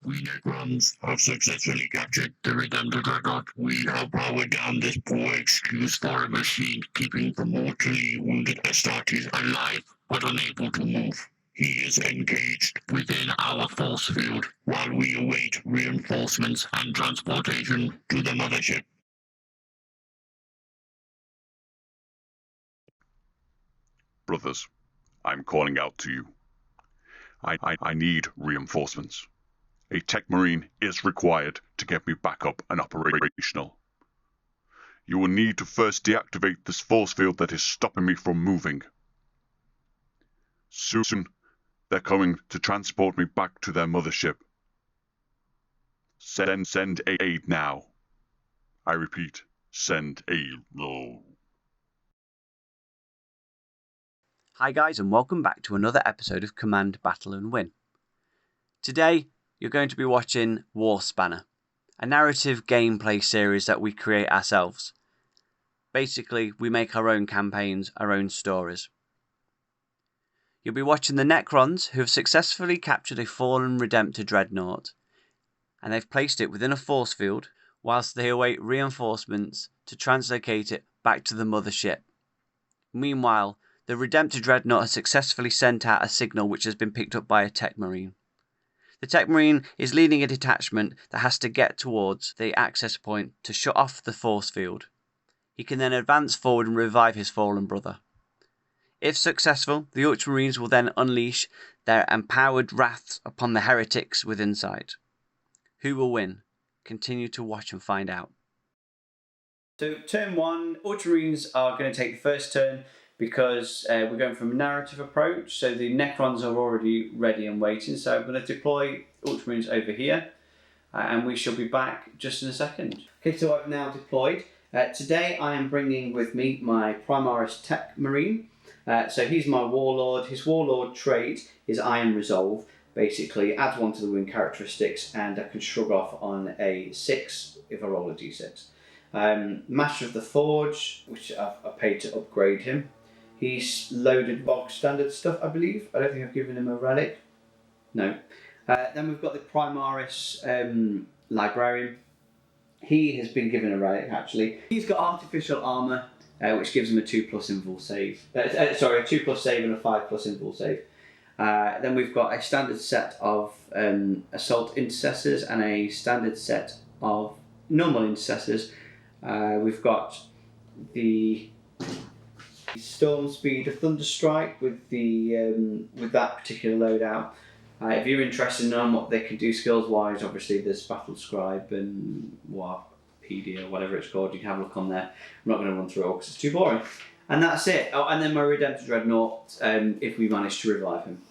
We Necrons have successfully captured the redemptor Dreadnought. We have powered down this poor excuse for a machine, keeping the mortally wounded Astartes alive but unable to move. He is engaged within our force field while we await reinforcements and transportation to the mothership. Brothers, I'm calling out to you. I need reinforcements. A techmarine is required to get me back up and operational. You will need to first deactivate this force field that is stopping me from moving. Soon, they're coming to transport me back to their mothership. Send aid now. I repeat, send aid now. Hi guys, and welcome back to another episode of Command, Battle and Win. Today, you're going to be watching War Spanner, a narrative gameplay series that we create ourselves. Basically, we make our own campaigns, our own stories. You'll be watching the Necrons, who have successfully captured a fallen redemptor Dreadnought, and they've placed it within a force field whilst they await reinforcements to translocate it back to the mothership. Meanwhile, the redemptor Dreadnought has successfully sent out a signal which has been picked up by a techmarine. The techmarine is leading a detachment that has to get towards the access point to shut off the force field. He can then advance forward and revive his fallen brother. If successful, the Ultramarines will then unleash their empowered wraths upon the heretics within sight. Who will win? Continue to watch and find out. So turn one, Ultramarines are going to take the first turn because we're going from a narrative approach. So the Necrons are already ready and waiting. So I'm going to deploy Ultramarines over here and we shall be back just in a second. Okay, so I've now deployed. Today I am bringing with me my Primaries techmarine. So he's my warlord. His warlord trait is Iron Resolve. Basically adds one to the win characteristics and I can shrug off on a 6 if I roll a d6. Master of the Forge, which I've paid to upgrade him. He's loaded bog standard stuff, I believe. I don't think I've given him a relic. No. Then we've got the Primaries Librarian. He has been given a relic, actually. He's got artificial armour, which gives him a 2+ invul save. A 2+ save and a 5+ invul save. Then we've got a standard set of Assault Intercessors and a standard set of normal Intercessors. We've got the Storm Speed of Thunderstrike with that particular loadout. If you're interested in knowing what they can do skills wise, obviously there's Battle Scribe and Warpedia, whatever it's called. You can have a look on there. I'm not going to run through it all because it's too boring. And that's it. Oh, and then my Redemptor Dreadnought, if we manage to revive him.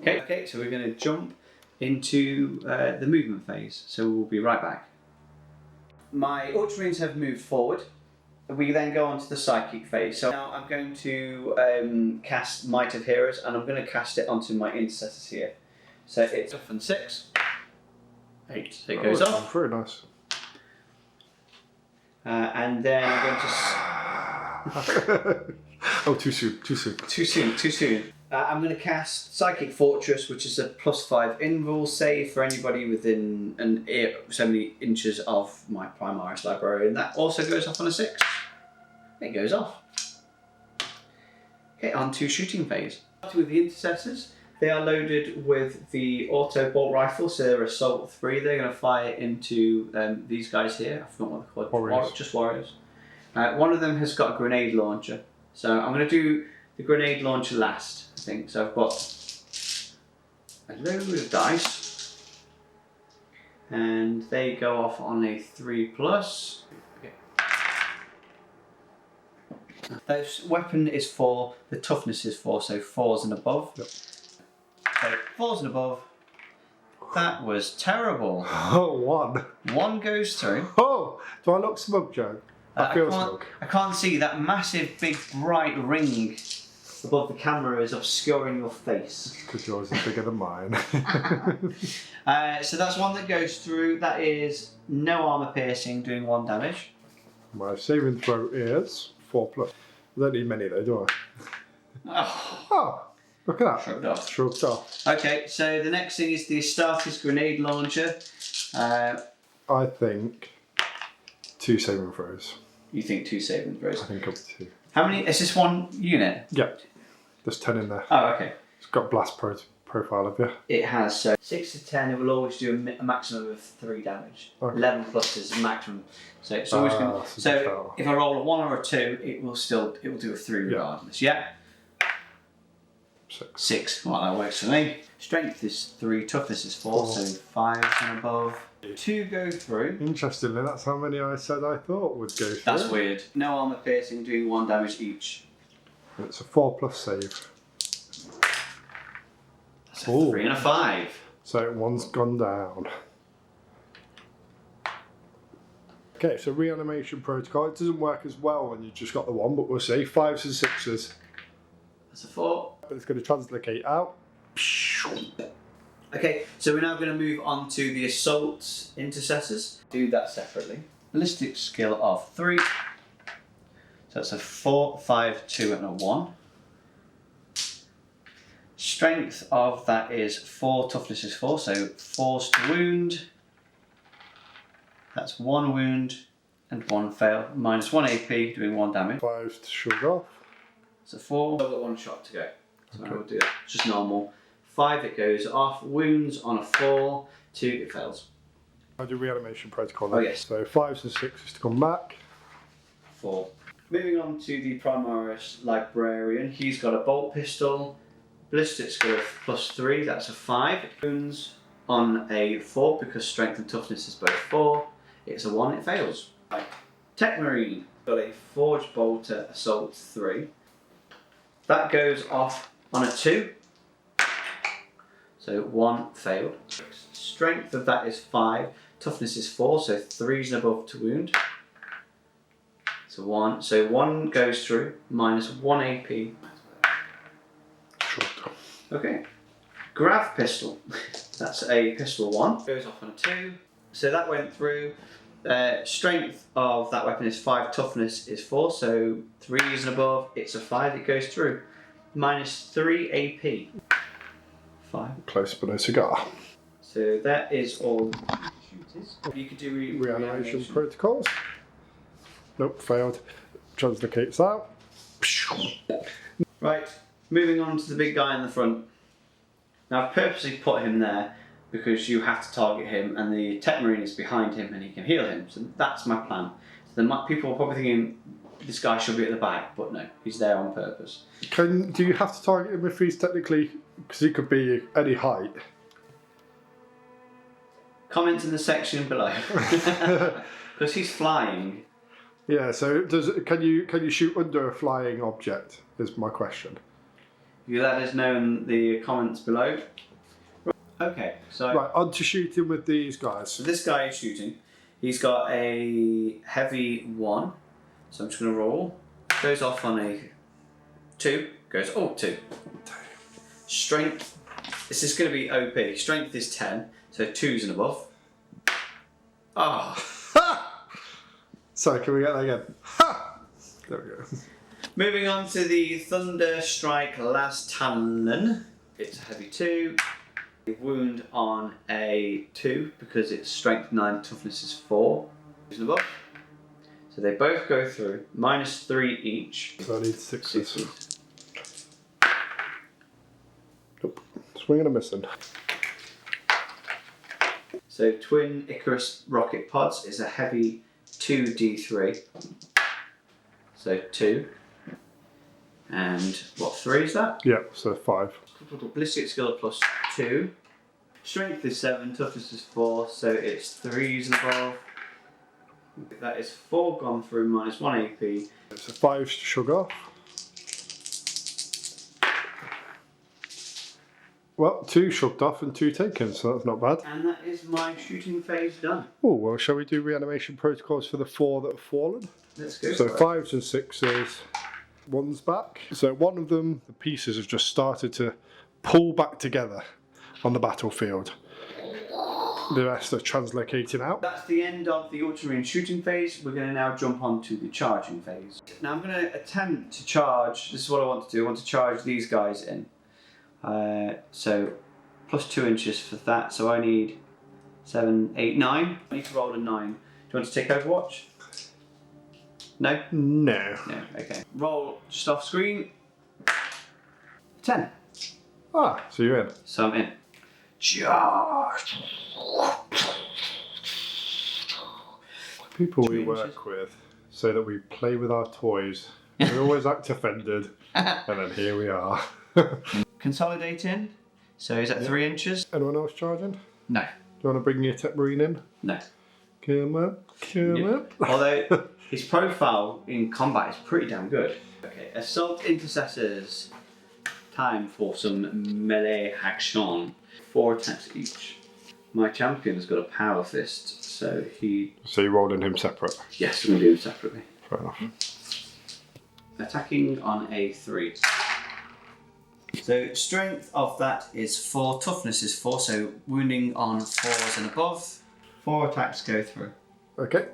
Okay, so we're going to jump into the movement phase. So we'll be right back. My Ultramarines have moved forward. We then go on to the Psychic phase. So now I'm going to cast Might of Heroes and I'm going to cast it onto my Intercessors here. So it's off on 6. 8. So it goes off. Very nice. And then I'm going to... Oh, too soon. Too soon. I'm going to cast Psychic Fortress, which is a +5 invul save for anybody within so many inches of my Primaries Librarian. That also goes off on a 6. It goes off. Okay, on to shooting phase. With the Intercessors, they are loaded with the auto bolt rifle, so they're Assault 3. They're going to fire into these guys here. I forgot what they're called. Warriors. Just warriors. One of them has got a grenade launcher, so I'm going to do the grenade launcher last, I think. So I've got a load of dice, and they go off on a 3+. Okay. This weapon is 4, the toughness is 4, so 4s and above. Yep. So 4s and above. That was terrible. Oh, 1. 1 goes through. Oh, do I look smoke, Joe? I feel smoke. I can't see that massive, big, bright ring above the camera is obscuring your face. Because yours is bigger than mine. So that's 1 that goes through. That is no armor piercing, doing 1 damage. My saving throw is 4+. I don't need many though, do I? Oh. Oh. Look at that. Shrugged off. Shrugged off. Okay, so the next thing is the Astartes grenade launcher. I think 2 saving throws. You think 2 saving throws? I think up to 2. How many? Is this one unit? Yeah. There's 10 in there. Oh, okay. It's got blast profile of you. It has, so 6 to 10, it will always do a maximum of 3 damage. Okay. 11 plus is the maximum. So it's always going to... So if I roll a 1 or a 2, it will do a 3 regardless. Yeah? 6. Well, that works for me. Strength is 3, toughness is 4, so 5 and above. 2 go through. Interestingly, that's how many I said I thought would go through. That's weird. No armor piercing, doing 1 damage each. It's a 4+ save. That's a 3 and a 5. So 1's gone down. Okay, so Reanimation Protocol. It doesn't work as well when you've just got the 1, but we'll see. 5s and 6s. That's a 4. But it's going to translocate out. Okay, so we're now going to move on to the Assault Intercessors. Do that separately. Ballistic skill of 3. So that's a 4, 5, 2 and a 1. Strength of that is 4, toughness is 4, so forced wound. That's 1 wound and 1 fail. Minus 1 AP, doing 1 damage. 5s to shrug off. So 4, I've got 1 shot to go. So I will do it. It's just normal. 5 it goes off. Wounds on a 4. 2 it fails. I do Reanimation Protocol. Oh yes. So 5s and 6s to come back. 4. Moving on to the Primaries Librarian. He's got a bolt pistol. Ballistic skill of +3. That's a 5. Wounds on a 4 because strength and toughness is both 4. It's a 1. It fails. Right. Techmarine. Got a Forged Bolter Assault 3. That goes off on a 2. So 1 failed. Strength of that is 5. Toughness is 4, so 3s and above to wound. So 1. So 1 goes through, minus 1 AP. Okay. Grav pistol. That's a pistol 1. Goes off on a 2. So that went through. Strength of that weapon is 5. Toughness is 4, so 3s and above. It's a 5. It goes through. Minus 3 AP. 5. Close but no cigar. So that is all shooters. You could do Reanimation Protocols. Nope, failed. Translocates out. Right, moving on to the big guy in the front. Now I've purposely put him there because you have to target him and the techmarine is behind him and he can heal him. So that's my plan. So people are probably thinking this guy should be at the back, but no, he's there on purpose. Do you have to target him if he's technically, because he could be any height? Comment in the section below. Because he's flying. Yeah, so can you shoot under a flying object is my question. You let us know in the comments below. Okay, so... Right, on to shooting with these guys. So this guy is shooting. He's got a heavy 1. So I'm just going to roll. Goes off on a 2. Goes, 2. Strength. This is going to be OP. Strength is 10. So 2s and above. Ah. Sorry, can we get that again? Ha! There we go. Moving on to the Thunder Strike Last Talon. It's a heavy 2. Wound on a 2 because it's strength 9, toughness is 4. 2s and above. So they both go through. Minus 3 each. So I need 6s. Nope. Swinging and missing. So Twin Icarus Rocket Pods is a heavy 2d3. So 2. And what, 3 is that? Yeah, so 5. Ballistic skill of +2. Strength is 7, toughness is 4, so it's 3s and above. That is 4 gone through, minus 1 AP. It's a 5 to shrug off. Well, 2 shrugged off and 2 taken, so that's not bad. And that is my shooting phase done. Oh, well, shall we do Reanimation Protocols for the 4 that have fallen? Let's go. So 5s and 6s. 1's back. So one of them, the pieces have just started to pull back together on the battlefield. The rest are translocating out. That's the end of the Ultramarine shooting phase. We're going to now jump on to the charging phase. Now I'm going to attempt to charge, this is what I want to do, I want to charge these guys in. So plus 2 inches for that. So I need 7, 8, 9. I need to roll a 9. Do you want to take Overwatch? No? No. No, okay. Roll just off screen. 10. Ah, so you're in. So I'm in. Charge! People 2 we inches. work with say that we play with our toys. We always act offended, and then here we are. Consolidating. So is that 3 inches? Anyone else charging? No. Do you want to bring your techmarine in? No. Come up. Although his profile in combat is pretty damn good. Okay, assault intercessors. Time for some melee action. 4 attacks each. My champion's got a power fist, so he. So you're rolling him separate? Yes, I'm going to do them separately. Fair enough. Attacking on a 3. So strength of that is 4, toughness is 4, so wounding on 4s and above. 4 attacks go through. Okay.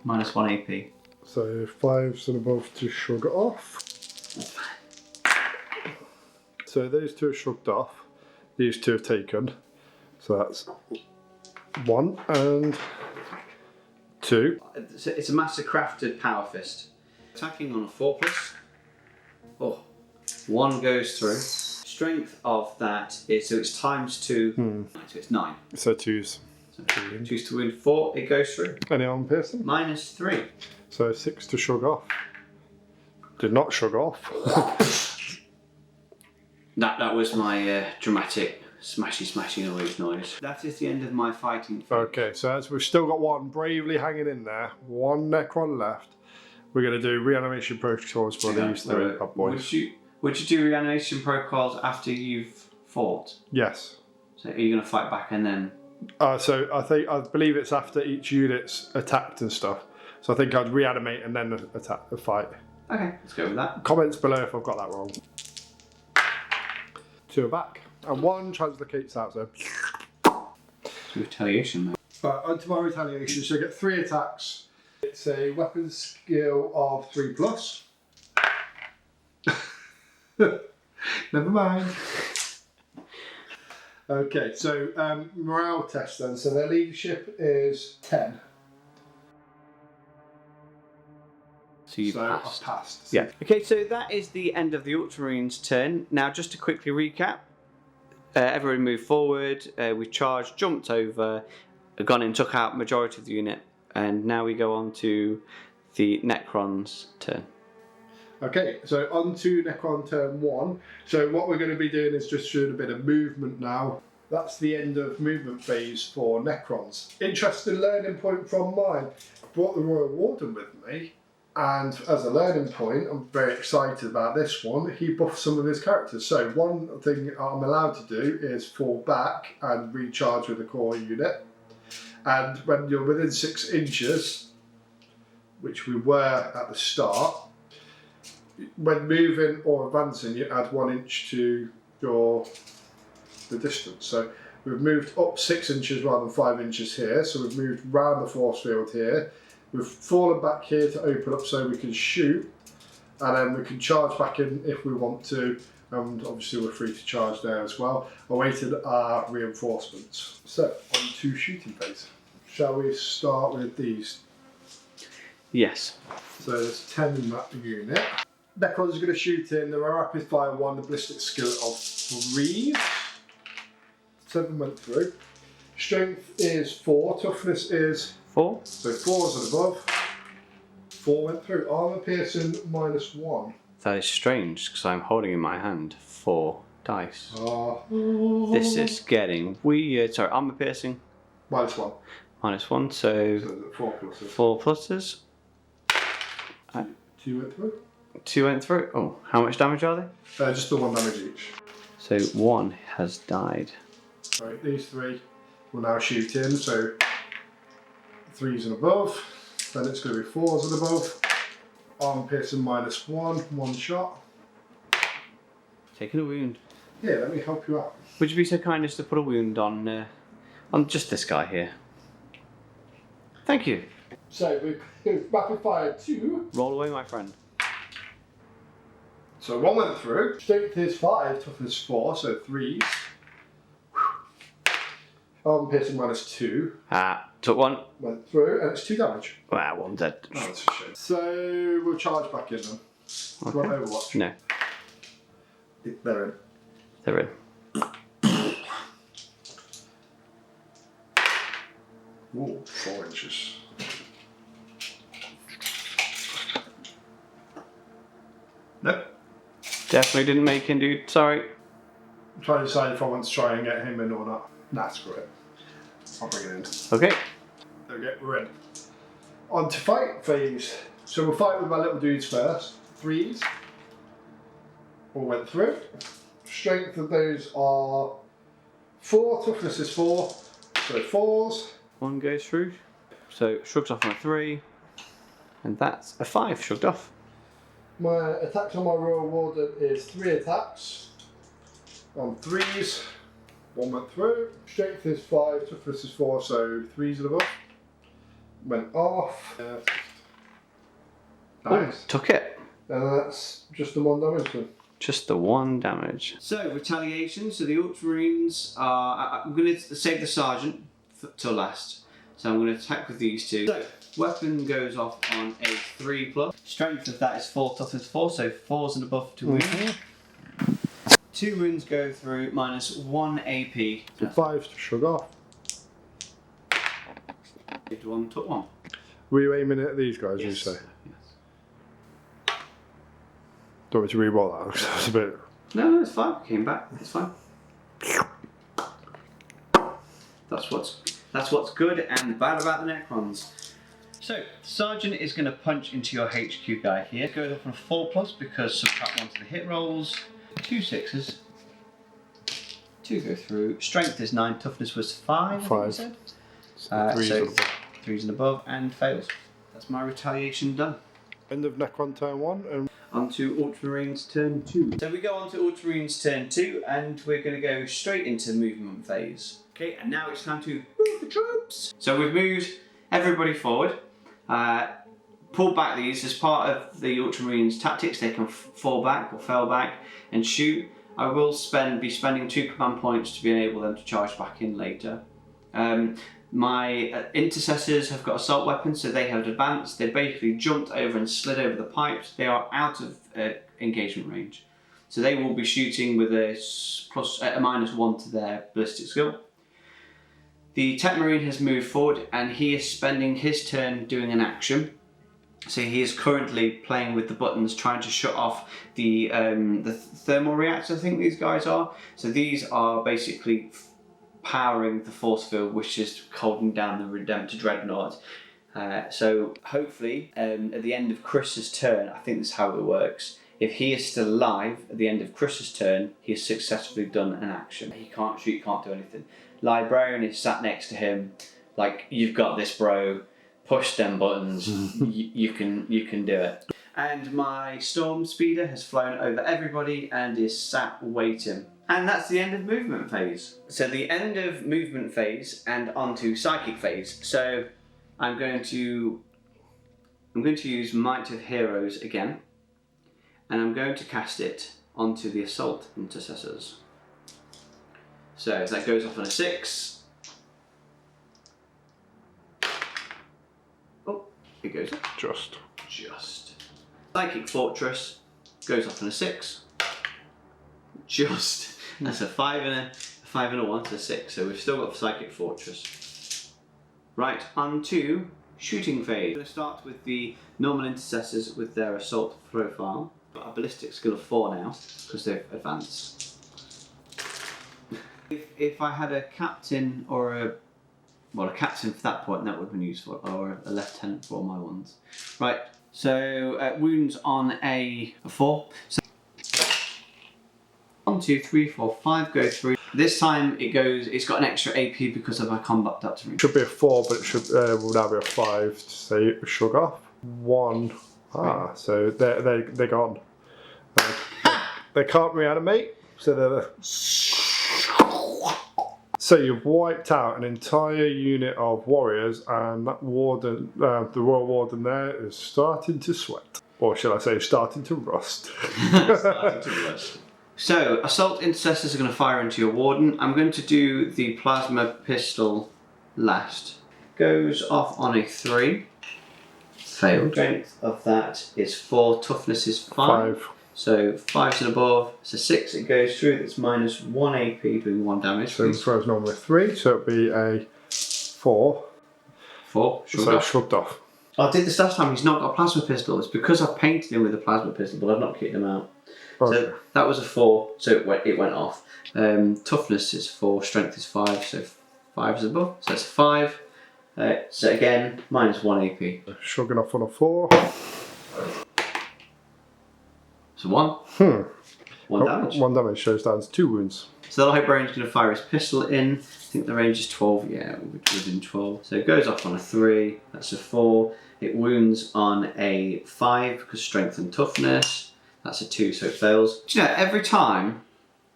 Minus 1 AP. So 5s and above to shrug it off. That's fine. So those 2 are shrugged off. These 2 have taken. So that's 1 and 2. It's a master crafted power fist. Attacking on a 4+. Oh, 1 goes through. Strength of that is, so it's times 2, so it's 9. So 2s. So choose to wound 4, it goes through. Any arm piercing? Minus 3. So 6 to shrug off. Did not shrug off. That was my dramatic smashy noise. That is the end of my fighting phase. Okay, so as we've still got 1 bravely hanging in there, 1 Necron left, we're going to do reanimation protocols for these 3 bad boys. Would you do reanimation protocols after you've fought? Yes. So are you going to fight back and then? So I believe it's after each unit's attacked and stuff. So I think I'd reanimate and then attack the fight. Okay, let's go with that. Comments below if I've got that wrong. 2 are back. And 1 translocates out, so. Retaliation, mate. Right, onto my retaliation. So I get 3 attacks. It's a weapon skill of 3+. Never mind. Okay, so morale test then. So their leadership is 10. So you've I've passed. Yeah. Okay, so that is the end of the Ultramarines' turn. Now, just to quickly recap, everyone moved forward. We charged, jumped over, gone in, took out majority of the unit, and now we go on to the Necrons' turn. Okay, so on to Necron Turn One. So what we're going to be doing is just doing a bit of movement now. That's the end of movement phase for Necrons. Interesting learning point from mine. Brought the Royal Warden with me, and as a learning point, I'm very excited about this one. He buffed some of his characters. So one thing I'm allowed to do is fall back and recharge with a core unit. And when you're within 6 inches, which we were at the start, when moving or advancing, you add 1 inch to the distance. So we've moved up 6 inches rather than 5 inches here. So we've moved round the force field here. We've fallen back here to open up so we can shoot, and then we can charge back in if we want to, and obviously we're free to charge there as well, awaiting our reinforcements. So, on to shooting phase. Shall we start with these? Yes. So there's 10 in that unit. Necrons are going to shoot in. They're a rapid fire 1, the ballistic skill of 3. 7 went through. Strength is 4, toughness is 4. So 4s and above. 4 went through. Armour piercing -1. That is strange because I'm holding in my hand 4 dice. Oh. This is getting weird. Sorry, armor piercing -1. -1, so So 4 pluses. 4 pluses. 2 went through. 2 went through. Oh, how much damage are they? Just the 1 damage each. So 1 has died. Right, these 3 will now shoot in. So 3s and above. Then it's going to be 4s and above. Arm piercing -1, 1 shot. Taking a wound. Yeah, let me help you out. Would you be so kind as to put a wound on just this guy here? Thank you. So we go rapid fire 2. Roll away, my friend. So one went through. Strength is 5, toughness 4, so 3s. Arm piercing -2. Took one. Went through, and it's 2 damage. Wow, one dead. Oh, that's a shame. So we'll charge back in then. Okay. Do you want Overwatch? No. They're in. They're in. Ooh, 4 inches. Nope. Definitely didn't make him, dude. Sorry. I'm trying to decide if I want to try and get him in or not. Nah, screw it. I'll bring it in. Okay. Okay, we're in. On to fight phase. So we'll fight with my little dudes first. 3s. All went through. Strength of those are 4, toughness is 4. So 4s. One goes through. So shrugs off on a 3. And that's a 5 shrugged off. My attacks on my Royal Warden is 3 attacks. On 3s. 1 went through. Strength is 5, toughness is 4, so 3s and above. Went off. Nice. Took it. And that's just the 1 damage then. Just the 1 damage. So, retaliation. So the Ultramarines are... I'm going to save the Sergeant till last. So I'm going to attack with these two. So, weapon goes off on a 3+. Strength of that is 4, toughness 4, so 4s and above to wound. 2 wounds go through, -1 AP. So 5s to shrug off. Did one, took one. Were you aiming at these guys, you say? Yes. Don't want me to re-roll that, because that was a bit... No, it's fine. Came back. It's fine. That's what's good and bad about the Necrons. So, Sergeant is going to punch into your HQ guy here. Goes up on a 4+ because subtract 1 to the hit rolls. 2 6s. 2 go through. Strength is 9. Toughness was 5. 5. So 3s and above and fails. That's my retaliation done. End of Necron Turn 1 and... On to Ultramarines Turn 2. So we go on to Ultramarines Turn 2 and we're going to go straight into movement phase. Okay, and now it's time to move the troops. So we've moved everybody forward. Pull back these as part of the Ultramarines tactics. They can fall back or fell back and shoot. I will be spending 2 command points to enable them to charge back in later. My Intercessors have got assault weapons, so they have advanced. They basically jumped over and slid over the pipes. They are out of engagement range. So they will be shooting with a -1 to their ballistic skill. The techmarine has moved forward and he is spending his turn doing an action. So he is currently playing with the buttons, trying to shut off the thermal reactor, I think these guys are. So these are basically powering the force field, which is holding down the redemptor Dreadnought. So hopefully at the end of Chris's turn, I think this is how it works. If he is still alive at the end of Chris's turn, he has successfully done an action. He can't shoot, can't do anything. Librarian is sat next to him, like, you've got this, bro. Push them buttons. you can do it. And my Storm Speeder has flown over everybody and is sat waiting. And that's the end of movement phase. So the end of movement phase and onto psychic phase. So I'm going to use Might of Heroes again, and I'm going to cast it onto the Assault Intercessors. So that goes off on a 6. Oh, it goes up. Just. Psychic Fortress goes off on a 6. Just. That's a 5 and a 1, so 6. So we've still got Psychic Fortress. Right, on to shooting phase. I'm going to start with the normal Intercessors with their assault profile. Got a ballistic skill of 4 now because they've advanced. If I had a captain or a captain for that point, that would have been useful, or a lieutenant for all my ones. Right, so wounds on a 4. So 1, 2, 3, 4, 5 go through. This time it's got an extra AP because of my combat adaptation. Should be a 4, but it will now be a 5 to say shrug off. 1. So they're gone. They can't reanimate, so they're... So you've wiped out an entire unit of warriors, and that warden, the Royal Warden there, is starting to sweat. Or shall I say, starting to rust. Starting to rust. So, Assault Intercessors are going to fire into your Warden. I'm going to do the Plasma Pistol last. Goes off on a 3. Failed. Strength of that is 4. Toughness is 5. So 5's and above. So 6 it goes through. That's minus 1 AP doing 1 damage. So throws normally 3, so it'd be a 4. 4. Shrugged off. I did this last time. He's not got a Plasma Pistol. It's because I've painted him with a Plasma Pistol, but I've not kicked him out. Okay. So that was a 4. So it went off. Toughness is 4. Strength is 5. So 5 is above. So that's a 5. So again, minus 1 AP. Shrugging off on a 4. So 1. 1 damage. 1 damage shows down to 2 wounds. So the Librarian's going to fire his pistol in. I think the range is 12. Yeah, within 12. So it goes off on a 3. That's a 4. It wounds on a 5 because strength and toughness. That's a 2, so it fails. Do you know, every time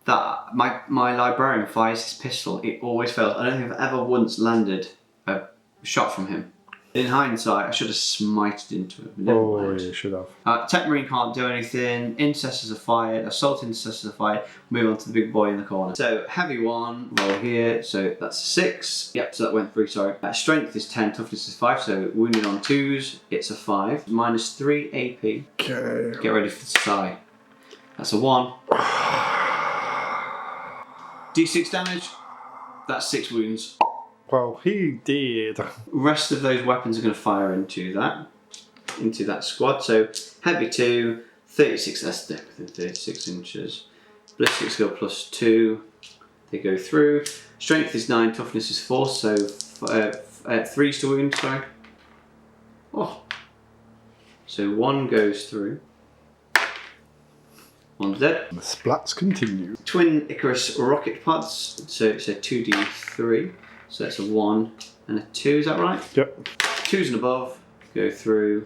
that my Librarian fires his pistol, it always fails. I don't think I've ever once landed a shot from him. In hindsight, I should have smited into him. Oh, you should have. Techmarine can't do anything. Intercessors are fired. Assault Intercessors are fired. Move on to the big boy in the corner. So, heavy 1, roll here. So, that's a 6. Yep, so that went through, sorry. Strength is 10, toughness is 5. So, wounded on 2s, it's a 5. Minus 3 AP. Okay. Get ready for the sigh. That's a 1. D6 damage. That's 6 wounds. Well, he did. Rest of those weapons are going to fire into that squad. So heavy 2, 36. That's within 36 inches. Ballistic skill plus 2. They go through. Strength is 9. Toughness is 4. So 3's to wound. Sorry. Oh. So 1 goes through. 1's dead. The splats continue. Twin Icarus rocket pods. So it's a 2d3. So that's a 1 and a 2, is that right? Yep. 2s and above go through.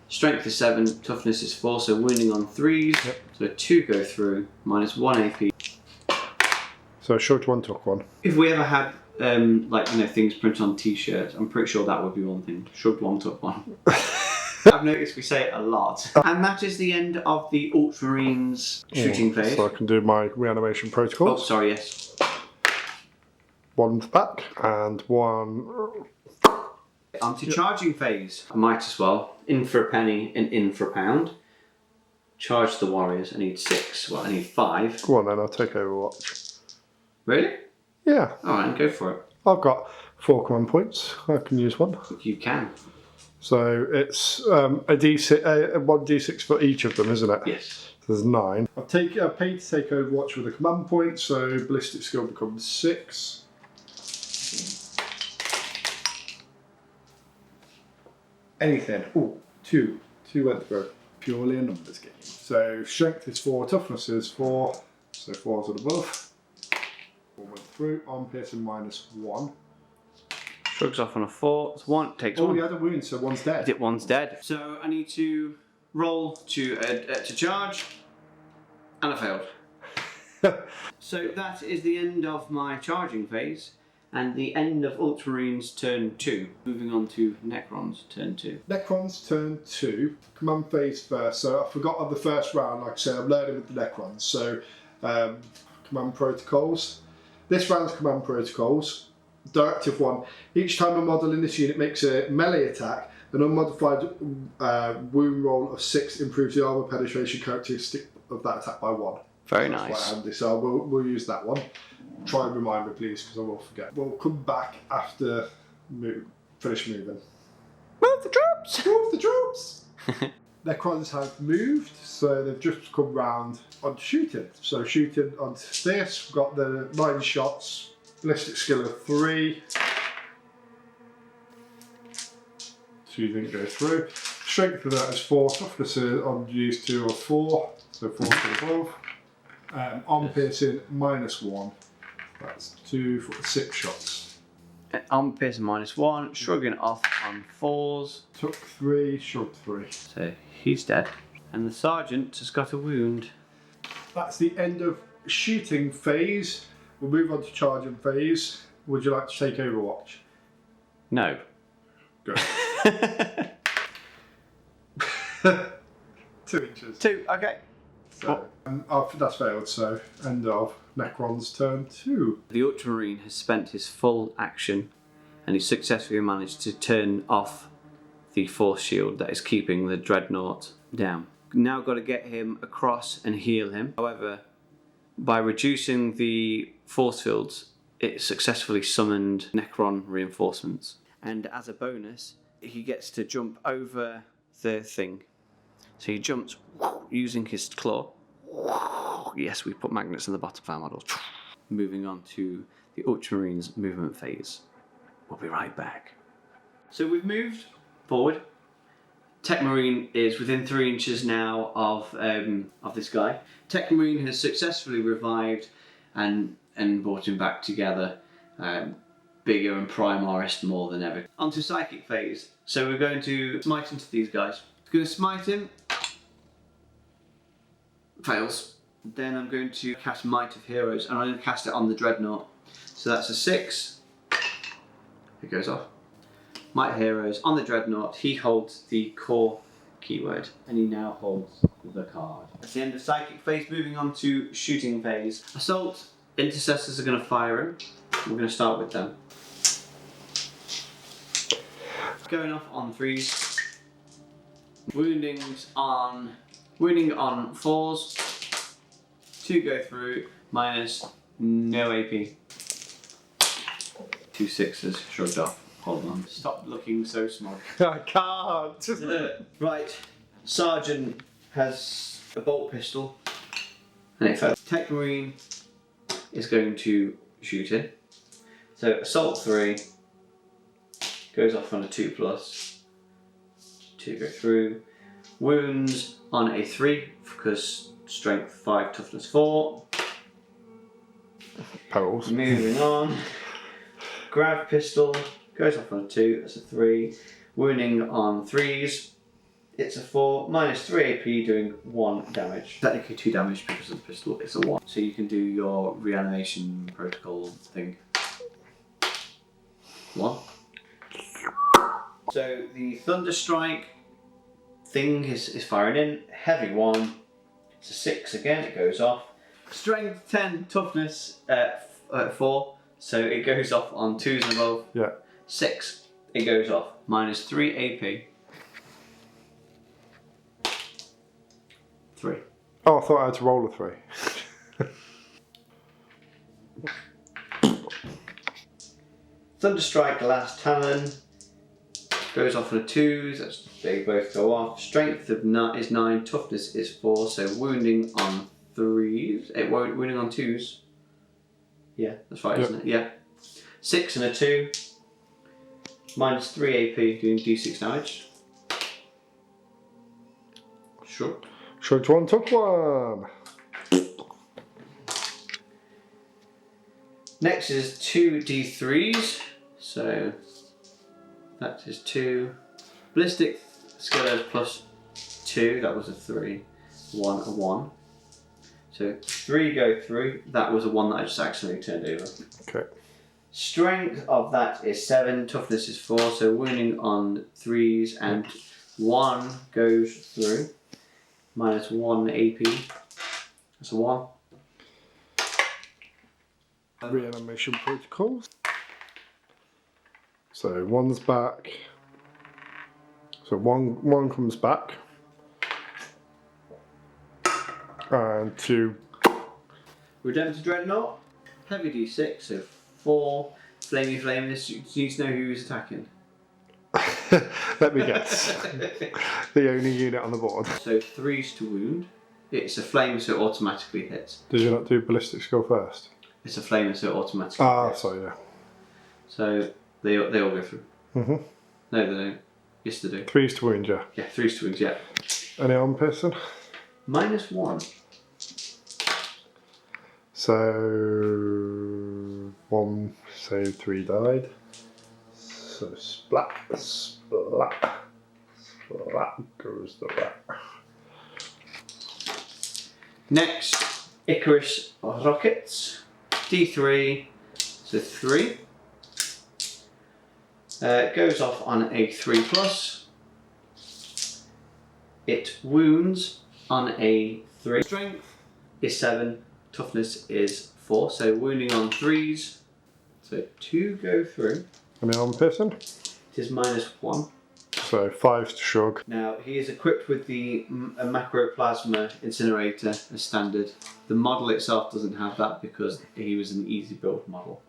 Strength is 7, toughness is 4, so wounding on 3s. Yep. So 2 go through, minus 1 AP. So short 1 took 1. If we ever had things printed on t-shirts, I'm pretty sure that would be one thing. Shrugged 1, took 1. I've noticed we say it a lot. And that is the end of the Ultramarines shooting phase. So I can do my Reanimation Protocols. Oh, sorry, yes. 1's back and 1. Onto charging phase. I might as well. In for a penny and in for a pound. Charge the warriors. I need 6. Well, I need 5. Go on then, I'll take Overwatch. Really? Yeah. Alright, go for it. I've got 4 command points. I can use 1. You can. So it's a D6, 1d6 for each of them, isn't it? Yes. So there's 9. I've paid to take Overwatch with a command point, so ballistic skill becomes 6. Anything. Ooh, 2. 2 went through. Purely a numbers game. So strength is 4, toughness is 4, so 4's and above. 4 went through. Arm piercing minus 1. Shrugs off on a 4. It's 1. Takes 1. Oh, he had a wound, so 1's dead. Is it 1's dead? So I need to roll to charge, and I failed. So that is the end of my charging phase. And the end of Ultramarines turn 2. Moving on to Necrons turn 2. Necrons turn 2. Command phase first. So I forgot on the first round, like I said, I'm learning with the Necrons. So command protocols. This round's command protocols. Directive 1. Each time a model in this unit makes a melee attack, an unmodified wound roll of 6 improves the armor penetration characteristic of that attack by 1. Very That's nice. quite handy. So we'll use that one. Try and remind me, please, because I will forget. We'll come back after finish moving. Move the troops! Move the troops! Necrons have moved, so they've just come round on shooting. So shooting onto this, we've got the 9 shots, ballistic skill of 3. 2 didn't go through. Strength of that is 4, toughness on used 2 or 4, so 4 to above. Arm piercing minus 1. That's 2 for 6 shots. Armor piercing minus 1, shrugging off on 4s. Took 3, shrugged 3. So he's dead. And the sergeant has got a wound. That's the end of shooting phase. We'll move on to charging phase. Would you like to take Overwatch? No. Go. 2 inches. 2, okay. So, that's failed, so end of Necron's turn 2. The Ultramarine has spent his full action and he's successfully managed to turn off the force shield that is keeping the Dreadnought down. Now got to get him across and heal him. However, by reducing the force fields, it successfully summoned Necron reinforcements. And as a bonus, he gets to jump over the thing. So he jumps using his claw. Yes, we put magnets in the bottom of our model. Moving on to the Ultramarines movement phase. We'll be right back. So we've moved forward. Techmarine is within 3 inches now of this guy. Techmarine has successfully revived and brought him back together, bigger and Primaris more than ever. Onto psychic phase. So we're going to smite into these guys. Going to smite him. Fails. Then I'm going to cast Might of Heroes, and I'm going to cast it on the Dreadnought. So that's a 6. It goes off. Might of Heroes on the Dreadnought. He holds the core keyword, and he now holds the card. That's the end of psychic phase. Moving on to shooting phase. Assault. Intercessors are going to fire him. We're going to start with them. Going off on 3s. Wounding on 4s. 2 go through, minus no AP. 2 6s, shrugged off. Hold on. Stop looking so small. I can't. Right. Sergeant has a bolt pistol. And it fails. Techmarine is going to shoot it. So assault 3 goes off on a 2+. 2 go through. Wounds on a 3 because strength 5, toughness 4. Pearls. Moving on. Grav pistol goes off on a 2, that's a 3. Wounding on 3s, it's a 4, minus 3 AP, doing 1 damage. Technically 2 damage because of the pistol, it's a 1. So you can do your Reanimation Protocol thing. 1. So the Thunder Strike thing is firing in. Heavy 1. It's a 6 again, it goes off. Strength 10, toughness 4. So it goes off on 2s and above. Yeah. 6, it goes off. Minus 3 AP. 3. Oh, I thought I had to roll a 3. Thunderstrike, last talon. Goes off on a 2s, they both go off. Strength is 9, toughness is 4, so wounding on 3s. Wounding on 2s. Yeah, that's right, isn't it? Yeah. 6 and a 2. Minus 3 AP, doing D6 damage. Sure. Short one, took one. Next is 2 D3s. So that is 2. Ballistic skill plus 2, that was a 3. 1, a 1. So 3 go through, that was a 1 that I just accidentally turned over. Okay. Strength of that is 7, toughness is 4, so wounding on 3s and 1 goes through. Minus 1 AP. That's a 1. Reanimation Protocols. So one's back. So one comes back. And 2. Redemptor Dreadnought. Heavy D6, so 4. Flamey Flame. This you need to know who is attacking. Let me guess. The only unit on the board. So 3s to wound. It's a flame, so it automatically hits. Did you not do ballistic skill first? It's a flame, so it automatically hits. Sorry, yeah. So they all go through. Mm-hmm. No, they don't. Yes, they do. 3s to wound, yeah. Yeah, 3s to wound, yeah. Any arm piercing? Minus 1. So 1 saved, 3 died. So splat, splat, splat goes the rat. Next, Icarus rockets. D3, so 3. Goes off on a 3+. It wounds on a 3. Strength is 7, toughness is 4. So wounding on 3s. So 2 go through. How many armor piercing? It is -1. So 5 to Shug. Now he is equipped with the macroplasma incinerator as standard. The model itself doesn't have that because he was an easy build model.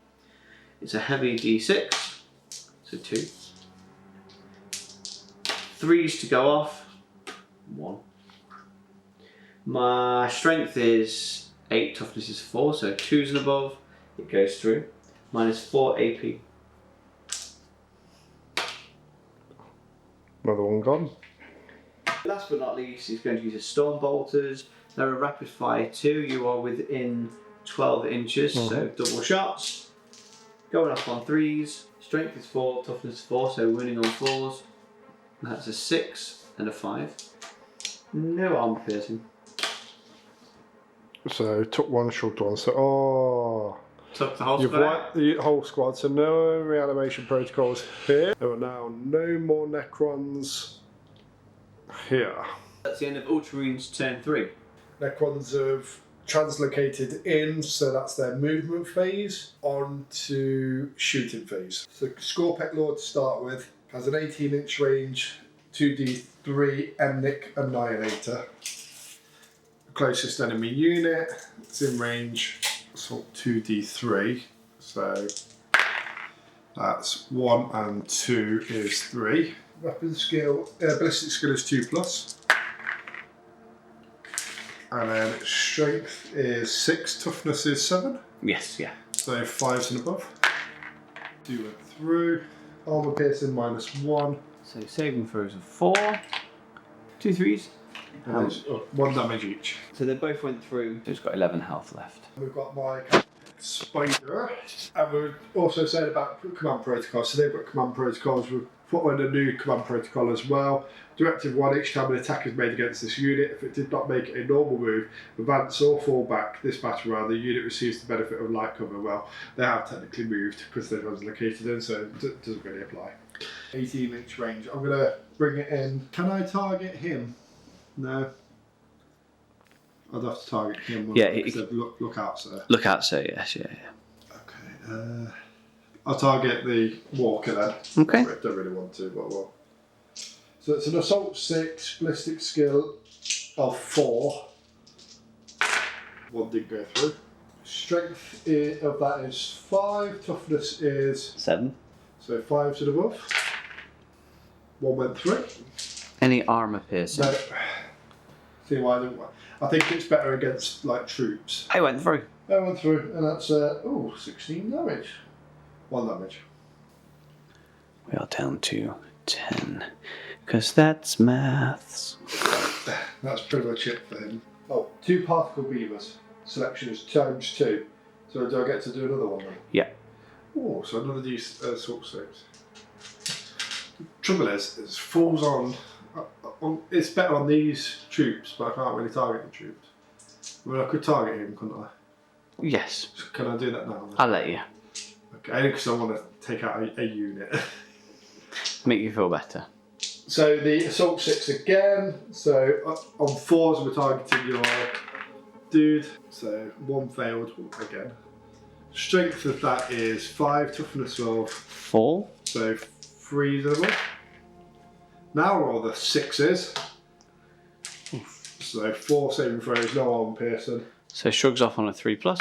It's a heavy D6, so 2. 3s to go off, 1. My strength is 8, toughness is 4, so 2s and above, it goes through. -4 AP. Another one gone. Last but not least, he's going to use his Storm Bolters. They're a rapid fire 2. You are within 12 inches, so double shots. Going off on 3s. Strength is 4, toughness is 4, so winning on 4s. And that's a 6 and a 5. No armor piercing. So took 1, Shugged 1. So Took the whole you've squad. wiped the whole squad. So no reanimation protocols here. There are now no more Necrons here. That's the end of Ultramarines turn 3. Necrons have translocated in, so that's their movement phase, on to shooting phase. So Scorpec Lord to start with has an 18-inch range, 2d3 Emnic Annihilator. The closest enemy unit, it's in range, so 2d3. So that's 1 and 2 is 3. Weapon skill, ballistic skill is 2+. And then strength is 6, toughness is 7. Yes, yeah. So 5s and above. 2 went through. Armor piercing -1. So saving throws of 4. 2 3s. And there's 1 damage each. So they both went through. So he's got 11 health left. We've got my Spider. And we're also saying about command protocols. So they've got command protocols. We've put in a new command protocol as well. Directive 1, each time an attack is made against this unit, if it did not make a normal move, advance or fall back this battle round, the unit receives the benefit of light cover. Well, they have technically moved because they're located in, so it doesn't really apply. 18-inch range. I'm going to bring it in. Can I target him? No. I'd have to target him. Yeah, look out, sir. Look out, sir. Yes, yeah. Okay. I'll target the walker then. Okay. I don't really want to, but well. So it's an assault 6, ballistic skill of 4. 1 didn't go through. Strength of that is 5, toughness is 7. so 5s and above. 1 went through. Any armor piercing? No. See why I didn't. I think it's better against like troops. I went through. I went through, and that's 16 damage. 1 damage. We are down to 10. Because that's maths. That's pretty much it for him. Oh, 2 particle beavers. Selection is ×2. So do I get to do another one then? Yeah. Oh, so another assault 6. Trouble is, it falls on. It's better on these troops, but I can't really target the troops. I mean, I could target him, couldn't I? Yes. So can I do that now? Then? I'll let you. Okay, because I want to take out a unit. Make you feel better. So the assault 6 again. So on 4s we're targeting your dude. So 1 failed again. Strength of that is 5, toughness of 4. So 3s and above. Now roll the 6s. So 4 saving throws, no armor piercing. So shrugs off on a 3+.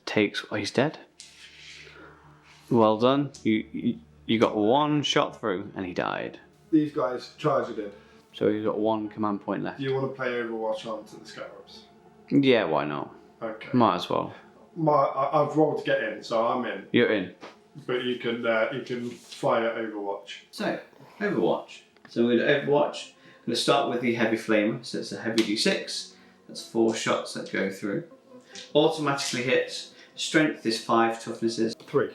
Takes. Oh, he's dead. Well done. You got 1 shot through and he died. These guys charged in. So he's got 1 command point left. Do you want to play Overwatch onto the Scarabs? Yeah, why not? Okay. Might as well. I've rolled to get in, so I'm in. You're in. But you can fire Overwatch. So, Overwatch. So we're going to Overwatch. I'm going to start with the heavy flamer. So it's a heavy D6. That's 4 shots that go through. Automatically hits. Strength is 5, toughness is 3.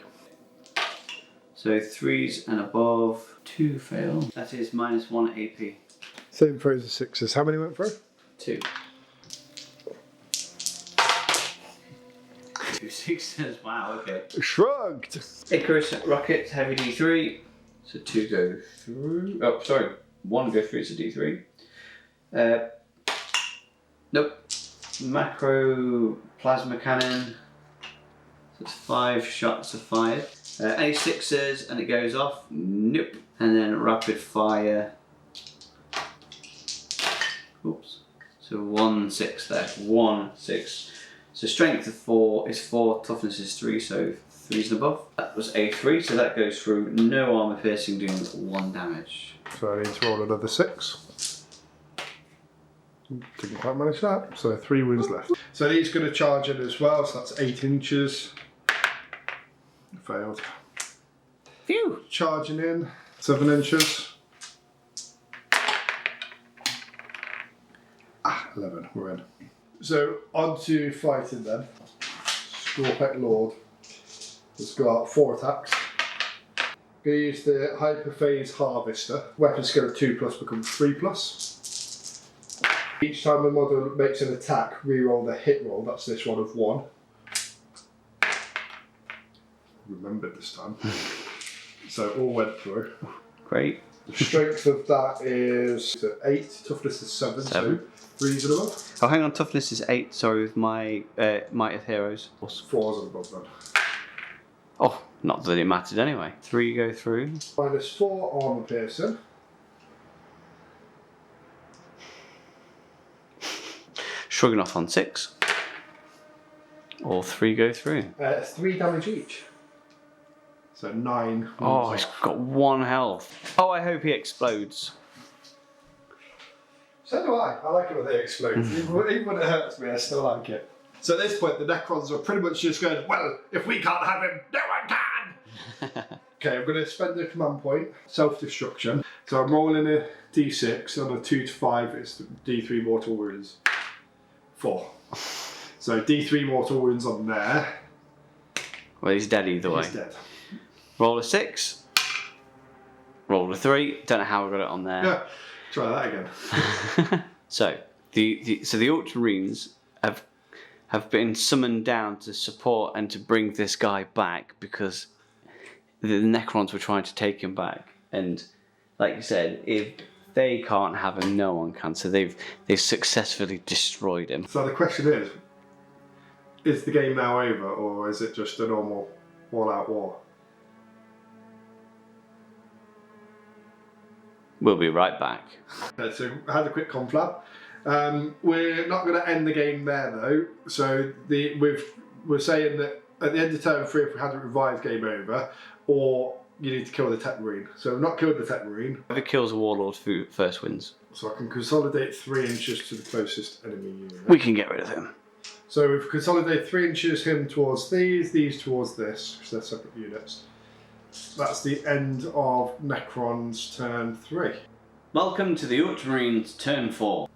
So 3s and above. 2 fail. That is -1 AP. Same throws as 6s. How many went through? 2. 2 6s. Wow. Okay. Shrugged. Icarus rocket heavy D3. So 2 go through. Oh, sorry. 1 go through. It's a D3. Nope. Macro plasma cannon. So it's 5 shots are fired. Any 6s and it goes off. Nope. And then rapid fire. Oops. So 1 6 there. 1 6. So strength of 4 is 4. Toughness is 3. So 3s and above. That was a 3. So that goes through. No armor piercing, doing 1 damage. So I need to roll another 6. Didn't quite manage that. So 3 wounds left. So he's going to charge in as well. So that's 8 inches. Failed. Phew. Charging in 7 inches. 11. We're in. So on to fighting then. Scorpec Lord has got 4 attacks. Going to use the Hyperphase Harvester. Weapon skill of 2+ becomes 3+. Each time a model makes an attack, reroll the hit roll. That's this one of 1. Remembered this time. So all went through. Great. The strength of that is 8. Toughness is 7. 7. So 3s and above. Oh, hang on. Toughness is 8. Sorry, with my Might of Heroes. 4s and above then. Oh, not that it mattered anyway. 3 go through. Minus 4 armor piercing. Shrugging off on 6. All 3 go through. 3 damage each. So 9. Oh, he's got 1 health. Oh, I hope he explodes. So do I. I like it when they explode. Even when it hurts me, I still like it. So at this point, the Necrons are pretty much just going, well, if we can't have him, no one can! Okay, I'm going to spend a command point, self-destruction. So I'm rolling a d6, on a 2 to 5, it's d3 mortal wounds. 4. So d3 mortal wounds on there. Well, he's dead either way. He's dead. Roll a 6. Roll a 3. Don't know how I got it on there. Yeah, try that again. So the Ultramarines have been summoned down to support and to bring this guy back because the Necrons were trying to take him back. And like you said, if they can't have him, no one can. So they've successfully destroyed him. So the question is the game now over, or is it just a normal all-out war? We'll be right back. Okay, so I had a quick conflab. We're not going to end the game there though. So we're saying that at the end of turn 3, if we hadn't revived, game over, or you need to kill the techmarine. So we've not killed the techmarine. Whoever kills a warlord first wins. So I can consolidate 3 inches to the closest enemy unit. We can get rid of him. So we've consolidated 3 inches him towards these towards this, because they're separate units. That's the end of Necron's turn 3. Welcome to the Ultramarines turn 4.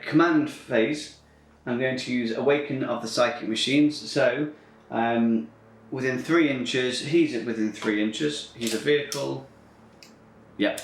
Command phase. I'm going to use Awaken of the Psychic Machines. So, within 3 inches, he's within 3 inches. He's a vehicle. Yep.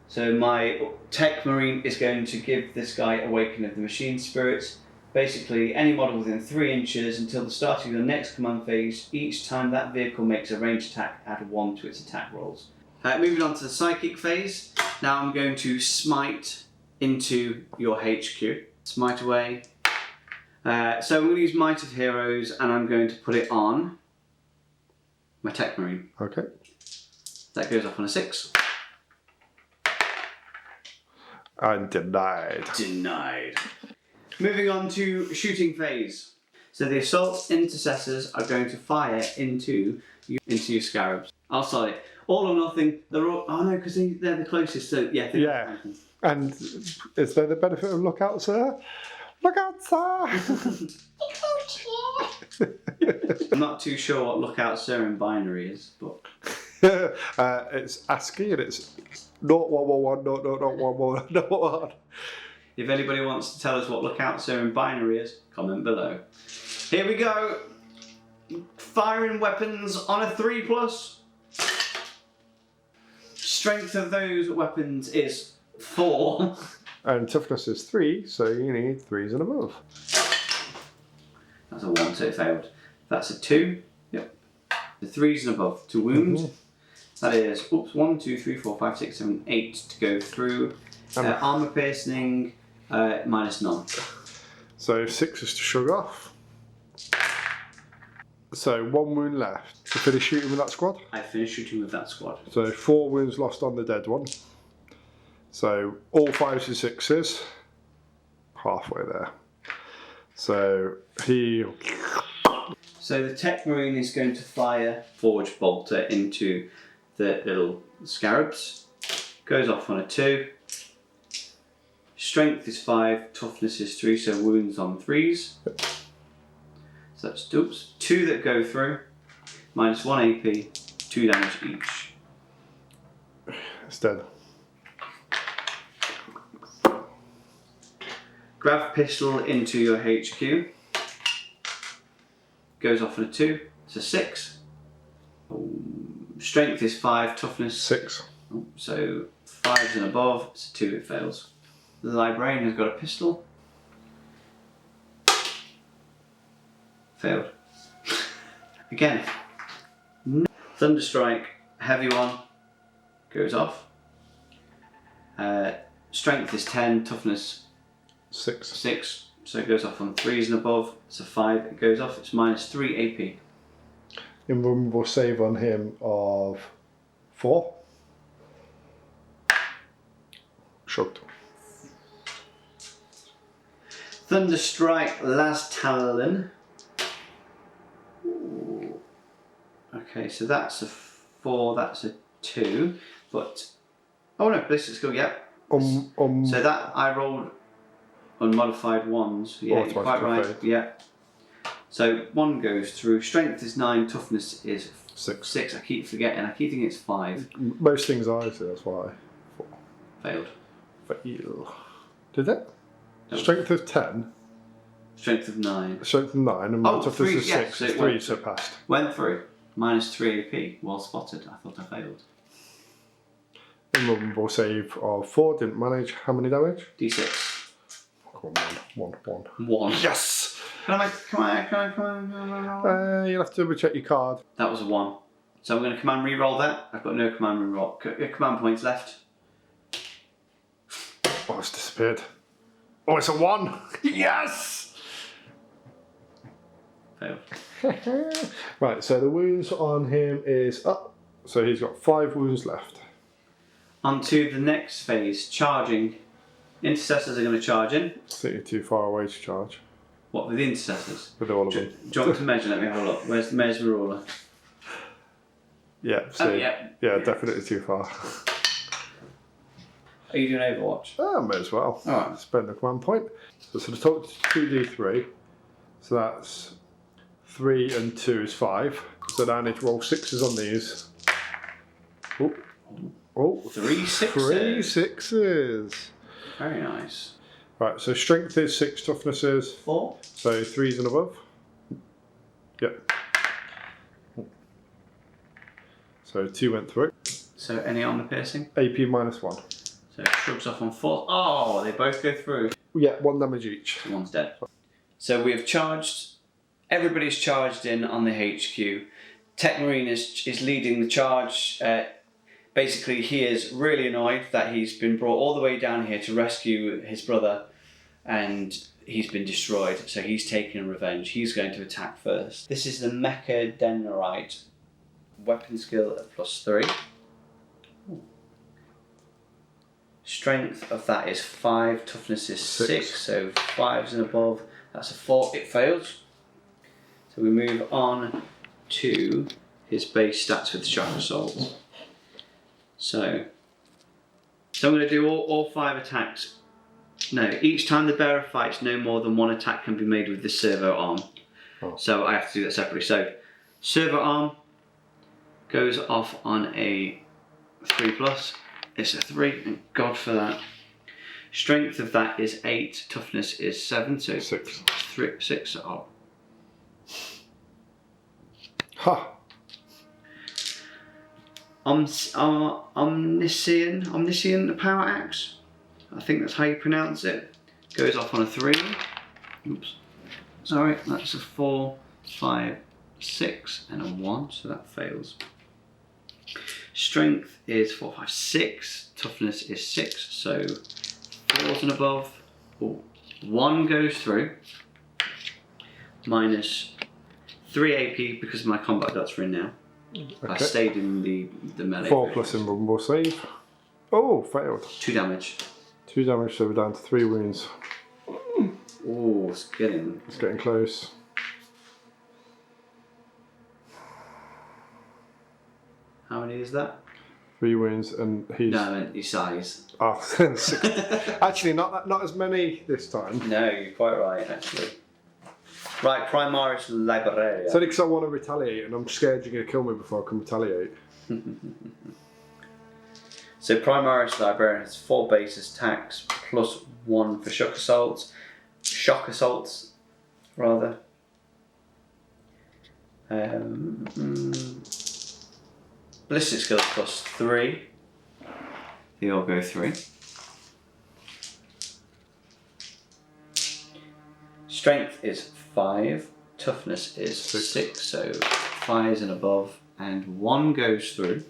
So my techmarine is going to give this guy Awaken of the Machine Spirits. Basically, any model within 3 inches until the start of your next command phase. Each time that vehicle makes a ranged attack, add 1 to its attack rolls. Moving on to the psychic phase. Now I'm going to smite into your HQ. Smite away. So I'm going to use Might of Heroes, and I'm going to put it on my techmarine. Okay. That goes off on a 6. And denied. Denied. Moving on to shooting phase. So the assault intercessors are going to fire into your scarabs. I'll start it. All or nothing. They're all. Oh no, because they're the closest. So yeah. Yeah. And is there the benefit of look out, sir? Look out, sir! I'm not too sure what lookout sir in binary is, but it's ASCII and it's 011100011. if anybody wants to tell us what lookout sir in binary is, comment below. Here we go. Firing weapons on a 3+. Strength of those weapons is 4. And toughness is 3, so you need 3s and above. That's a 1, so it failed. That's a 2. Yep. The 3s and above to wound. That is 1, 2, 3, 4, 5, 6, 7, 8 to go through. Armour piercing, minus none. So 6 is to shrug off. So 1 wound left. To finish shooting with that squad? I finished shooting with that squad. So 4 wounds lost on the dead one. So all 5s and 6s. Halfway there. So he... So the techmarine is going to fire Forge Bolter into the little scarabs. Goes off on a 2. Strength is 5, toughness is 3, so wounds on 3s. So that's dupes. 2 that go through, minus 1 AP, 2 damage each. It's dead. Grab pistol into your HQ. Goes off on a 2, it's a 6. Strength is 5, toughness 6. So 5s and above, it's a 2, it fails. The librarian has got a pistol. Failed. Again. Thunderstrike, heavy one, goes off. Strength is 10, toughness 6, so it goes off on 3s and above. It's a 5, it goes off, it's minus 3 AP. Invulnerable save on him of 4. Shrugged. Thunderstrike, Las Talon. Okay, so that's a 4, that's a 2, but... Oh no, ballistic skill, yep. So that, I rolled unmodified 1s. Yeah, you're quite right, yeah. So 1 goes through, strength is 9, toughness is 6. I keep forgetting, I keep thinking it's 5. Most things are, so that's why. 4. Failed. Fail. Did it? Strength of 10. Strength of 9. Strength of 9 and toughness three, is 6. yeah, so 3, so passed. Went through. Minus 3 AP. Well spotted. I thought I failed. Invulnerable save of 4. Didn't manage. How many damage? D6. Come on, 1. 1. Yes! Come on. You'll have to double check your card. That was a 1. So I'm going to command reroll that. I've got no command reroll. Command points left. Oh, it's disappeared. Oh, it's a 1! Yes! Failed. Right, so the wounds on him is up. So he's got 5 wounds left. On to the next phase, charging. Intercessors are going to charge in. I think you're too far away to charge. What, with the intercessors? With all of them. Do you want to measure? Let me have a look. Where's the ruler? Yeah, so, yeah, definitely too far. Are you doing Overwatch? Oh, may as well. Alright. Spend the command point. So the total is 2d3. So that's 3 and 2 is 5. So now I need to roll 6s on these. Oh, 3 6s. 3 6s. Very nice. Right, so strength is 6, toughness is 4. So 3s and above. Yep. So 2 went through. So any armor piercing? AP minus 1. So it shrugs off on 4. Oh, they both go through. Yeah, 1 damage each. So one's dead. So we have charged. Everybody's charged in on the HQ. Techmarine is leading the charge. Basically, he is really annoyed that he's been brought all the way down here to rescue his brother, and he's been destroyed. So he's taking revenge. He's going to attack first. This is the Mecha Denarite. Weapon skill of +3. Strength of that is 5. Toughness is 6. So 5s and above. That's a 4. It fails. So we move on to his base stats with shock assault. So I'm going to do all 5 attacks. No, each time the bearer fights, no more than 1 attack can be made with the servo arm. Oh. So I have to do that separately. So servo arm goes off on a 3+. It's a 3. Thank God for that. Strength of that is 8. Toughness is 7. So 6. 6. Oh. Ha! Omniscient power axe. I think that's how you pronounce it. Goes off on a 3. Oops. Sorry, that's a 4, 5, 6, and a 1. So that fails. Strength is 4, 5, 6. Toughness is 6. So 4s and above. Ooh. 1 goes through. Minus 3 AP because of my combat dots are in now. Okay. I stayed in the melee. 4 plus invulnerable save. Oh, failed. 2 damage. 2 damage, so we're down to 3 wounds. Oh, it's getting close. How many is that? 3 wounds, and he's. No, I meant his size. Oh, 6. Actually, not as many this time. No, you're quite right, actually. Right, Primaries Librarian. It's only because I want to retaliate, and I'm scared you're going to kill me before I can retaliate. So Primaries Librarian has 4 base attacks plus 1 for shock assaults. Shock assaults, rather. Ballistic skills plus 3. They all go 3. Strength is 5. Toughness is 6. So 5s and above. And 1 goes through.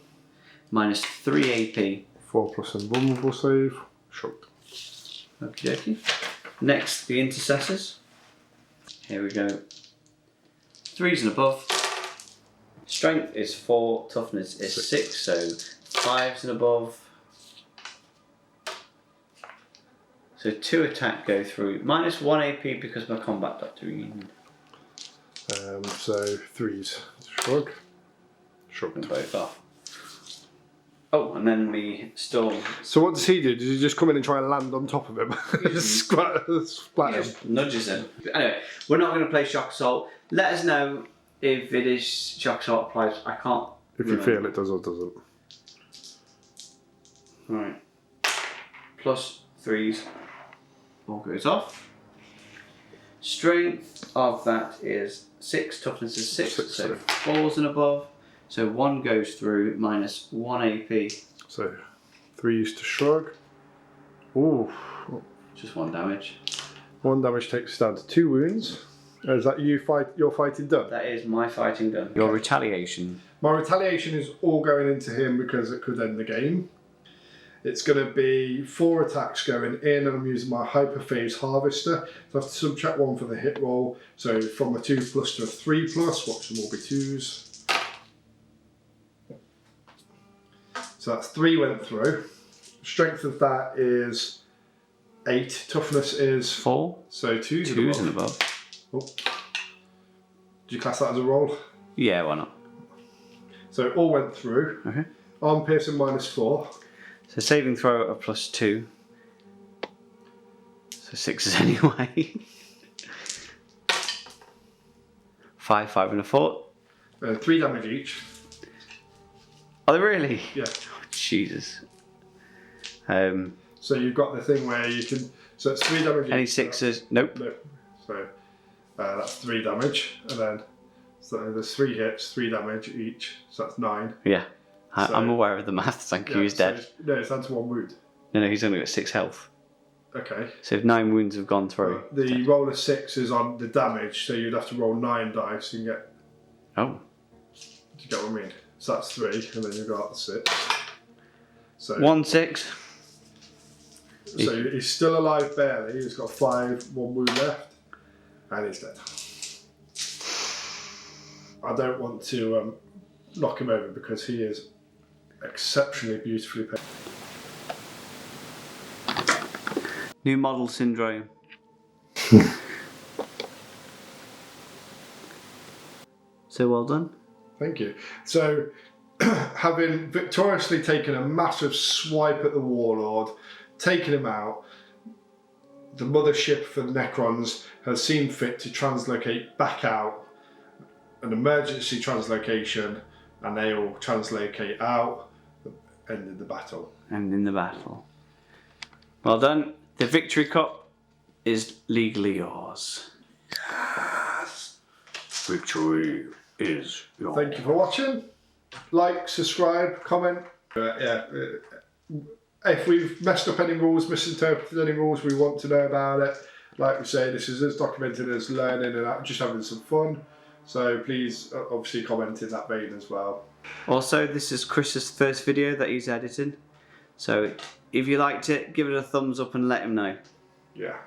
Minus 3 AP. 4 plus invulnerable save. Shocked. Okie dokie. Next, the Intercessors. Here we go. 3s and above. Strength is 4, toughness is 6, so 5s and above. So 2 attack go through. Minus 1 AP because my combat doctrine. So 3s. Shrug. Shrug. And both off. Oh, and then the Storm. So what does he do? Does he just come in and try and land on top of him? Splat him. Nudges him. Anyway, we're not going to play Shock Assault. Let us know if it is Shock Assault applies. I can't. If you feel it does or doesn't. Right. Plus 3s. All goes off. Strength of that is 6. Toughness is 6. So 4s and above. So 1 goes through, minus 1 AP. So 3s to shrug. Ooh. Just 1 damage. 1 damage takes us down to 2 wounds. Is that your fighting done? That is my fighting done. Your retaliation. My retaliation is all going into him because it could end the game. It's going to be 4 attacks going in, and I'm using my Hyperphase Harvester. So I have to subtract 1 for the hit roll. So from a 2+ to a 3+, watch them all be 2s. So that's 3 went through. Strength of that is 8. Toughness is 4. So 2s and above. Oh. Do you class that as a roll? Yeah, why not? So it all went through. Okay. Arm piercing minus 4. So saving throw of plus 2. So 6s anyway. 5, 5 and a 4. 3 damage each. Are they really? Yeah. Oh, Jesus. So you've got the thing where you can. So it's 3 damage Any each. 6s? Nope. Nope. So that's 3 damage, and then so there's 3 hits, 3 damage each. So that's 9. Yeah. So- I'm aware of the maths. Thank you. He's dead. No, it's down to 1 wound. No, he's only got 6 health. Okay. So if 9 wounds have gone through. The roll of 6 is on the damage, so you'd have to roll 9 dice and get. Oh. Do you get what I mean? So that's 3, and then you've got the 6. So 1, 6. So he's still alive barely. He's got 5, 1 wound left, and he's dead. I don't want to knock him over because he is exceptionally beautifully painted. New model syndrome. So well done. Thank you. So, having victoriously taken a massive swipe at the Warlord, taken him out, the mothership for the Necrons has seen fit to translocate back out, an emergency translocation, and they all translocate out, ending the battle. And in the battle. Well done. The victory cup is legally yours. Yes! Victory is yours. Thank you for watching. Like, subscribe, comment. If we've messed up any rules, misinterpreted any rules, we want to know about it. Like we say, this is us documenting us learning and just having some fun. So please, obviously, comment in that vein as well. Also, this is Chris's first video that he's editing. So if you liked it, give it a thumbs up and let him know. Yeah.